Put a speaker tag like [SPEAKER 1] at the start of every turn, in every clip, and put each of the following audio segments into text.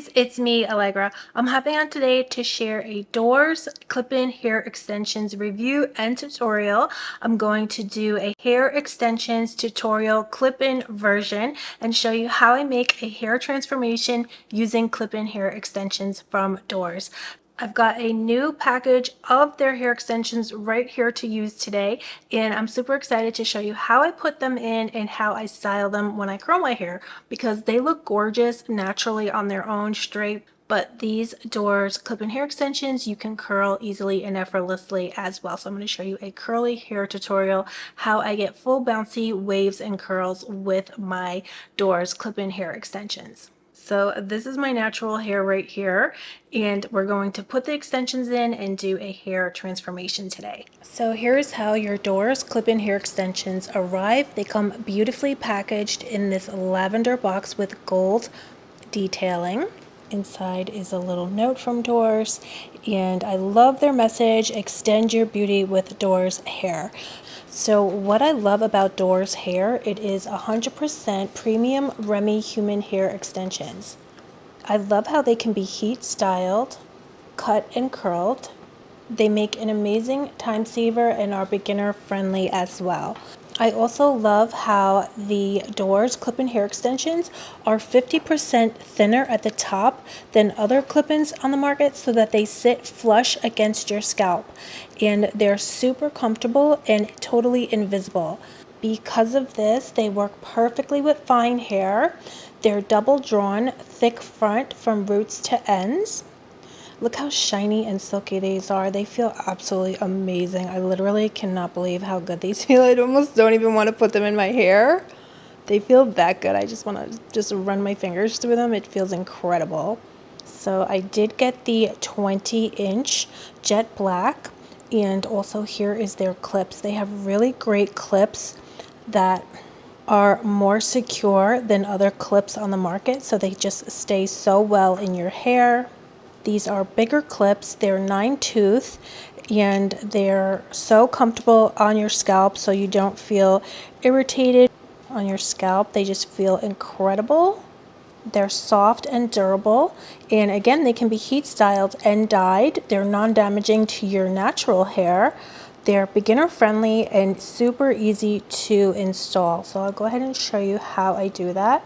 [SPEAKER 1] beauties, it's me, Alegra. I'm hopping on today to share a doors clip-in hair extensions review and tutorial. I'm going to do a hair extensions tutorial clip-in version and show you how I make a hair transformation using clip-in hair extensions from Doors. I've got a new package of their hair extensions right here to use today, and I'm super excited to show you how I put them in and how I style them when I curl my hair, because they look gorgeous naturally on their own straight, but these Doors clip-in hair extensions you can curl easily and effortlessly as well. So I'm going to show you a curly hair tutorial, how I get full bouncy waves and curls with my Doors clip-in hair extensions. So this is my natural hair right here, and we're going to put the extensions in and do a hair transformation today. So here's how your Doors clip-in hair extensions arrive. They come beautifully packaged in this lavender box with gold detailing. Inside is a little note from Doors, and I love their message, extend your beauty with Doors hair. So what I love about Doors hair, it is 100% premium Remy human hair extensions. I love how they can be heat styled, cut and curled. They make an amazing time saver and are beginner friendly as well. I also love how the Doors clip-in hair extensions are 50% thinner at the top than other clip-ins on the market, so that they sit flush against your scalp, and they're super comfortable and totally invisible. Because of this, they work perfectly with fine hair. They're double drawn, thick front from roots to ends. Look how shiny and silky these are. They feel absolutely amazing. I literally cannot believe how good these feel. I almost don't even want to put them in my hair. They feel that good. I just want to just run my fingers through them. It feels incredible. So I did get the 20-inch jet black, and also here is their clips. They have really great clips that are more secure than other clips on the market, so they just stay so well in your hair. These are bigger clips. They're 9-tooth, and they're so comfortable on your scalp, so you don't feel irritated on your scalp. They just feel incredible. They're soft and durable, and again, they can be heat styled and dyed. They're non-damaging to your natural hair. They're beginner friendly and super easy to install. So I'll go ahead and show you how I do that.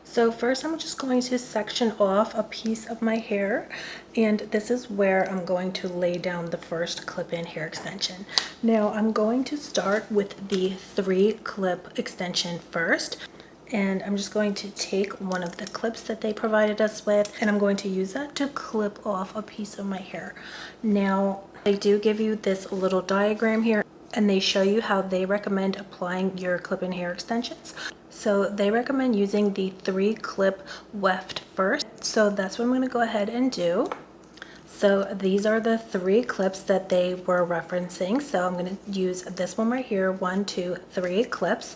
[SPEAKER 1] So first I'm just going to section off a piece of my hair, and this is where I'm going to lay down the first clip-in hair extension. Now I'm going to start with the 3-clip extension first, and I'm just going to take one of the clips that they provided us with, and I'm going to use that to clip off a piece of my hair. Now they do give you this little diagram here, and they show you how they recommend applying your clip-in hair extensions. So they recommend using the 3-clip weft first. So that's what I'm going to go ahead and do. So these are the 3 clips that they were referencing. So I'm going to use this one right here, 1, 2, 3 clips.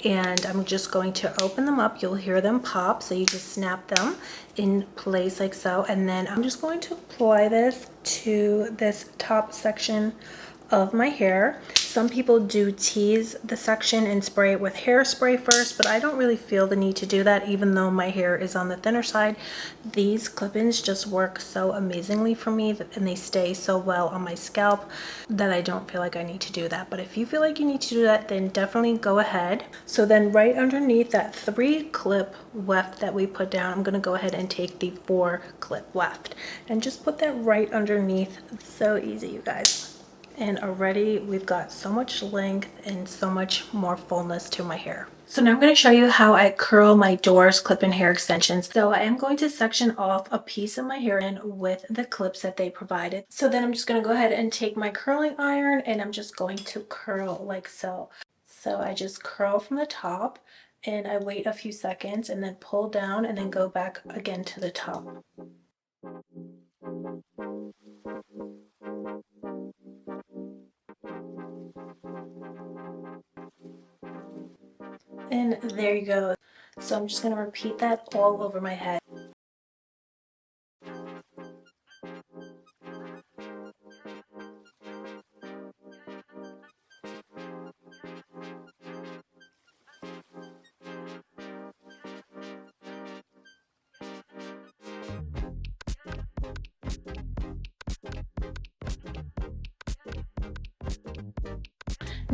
[SPEAKER 1] And I'm just going to open them up. You'll hear them pop. So you just snap them in place like so. And then I'm just going to apply this to this top section of my hair. Some people do tease the section and spray it with hairspray first, but I don't really feel the need to do that, even though my hair is on the thinner side. These clip-ins just work so amazingly for me, and they stay so well on my scalp that I don't feel like I need to do that. But if you feel like you need to do that, then definitely go ahead. So then right underneath that 3-clip weft that we put down, I'm going to go ahead and take the 4-clip weft and just put that right underneath. So easy, you guys. And already we've got so much length and so much more fullness to my hair. So now I'm going to show you how I curl my Doors clip-in hair extensions. So I am going to section off a piece of my hair in with the clips that they provided. So then I'm just going to go ahead and take my curling iron, and I'm just going to curl like so. So I just curl from the top, and I wait a few seconds and then pull down and then go back again to the top. And there you go. So I'm just going to repeat that all over my head.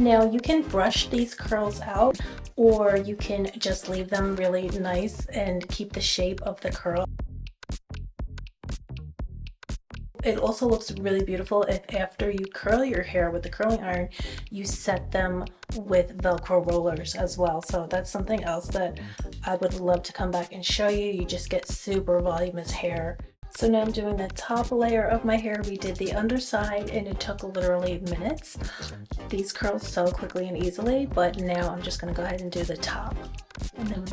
[SPEAKER 1] Now you can brush these curls out, or you can just leave them really nice and keep the shape of the curl. It also looks really beautiful if after you curl your hair with the curling iron, you set them with Velcro rollers as well. So that's something else that I would love to come back and show you. You just get super voluminous hair. So now I'm doing the top layer of my hair. We did the underside and it took literally minutes. These curls so quickly and easily, but now I'm just gonna go ahead and do the top. And then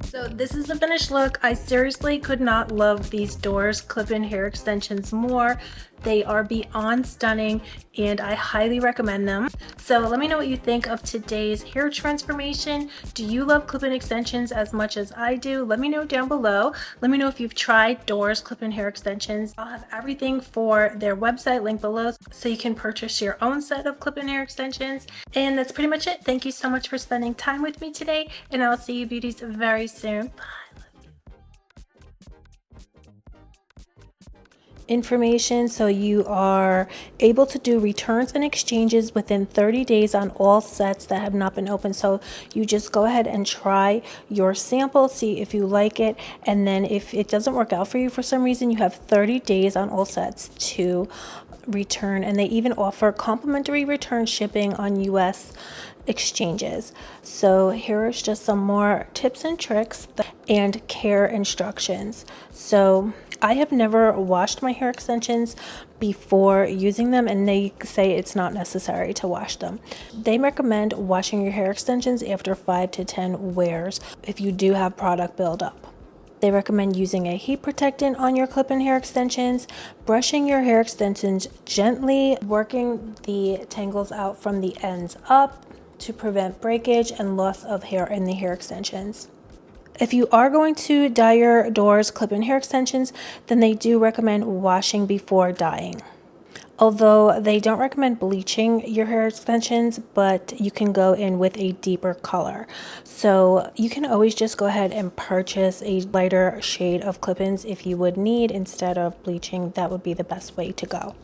[SPEAKER 1] so this is the finished look. I seriously could not love these Doors clip-in hair extensions more. They are beyond stunning and I highly recommend them. So let me know what you think of today's hair transformation. Do you love clip-in extensions as much as I do? Let me know down below. Let me know if you've tried Doors clip-in hair extensions. I'll have everything for their website linked below so you can purchase your own set of clip-in hair extensions. And that's pretty much it. Thank you so much for spending time with me today, and I'll see you beauties very soon. Bye. Information, so you are able to do returns and exchanges within 30 days on all sets that have not been opened. So you just go ahead and try your sample, see if you like it, and then if it doesn't work out for you for some reason, you have 30 days on all sets to return, and they even offer complimentary return shipping on US exchanges. So here is just some more tips and tricks and care instructions. So I have never washed my hair extensions before using them, and they say it's not necessary to wash them. They recommend washing your hair extensions after 5 to 10 wears if you do have product buildup. They recommend using a heat protectant on your clip-in hair extensions, brushing your hair extensions gently, working the tangles out from the ends up to prevent breakage and loss of hair in the hair extensions. If you are going to dye your Doors clip-in hair extensions, then they do recommend washing before dyeing. Although they don't recommend bleaching your hair extensions, but you can go in with a deeper color. So you can always just go ahead and purchase a lighter shade of clip-ins if you would need instead of bleaching. That would be the best way to go.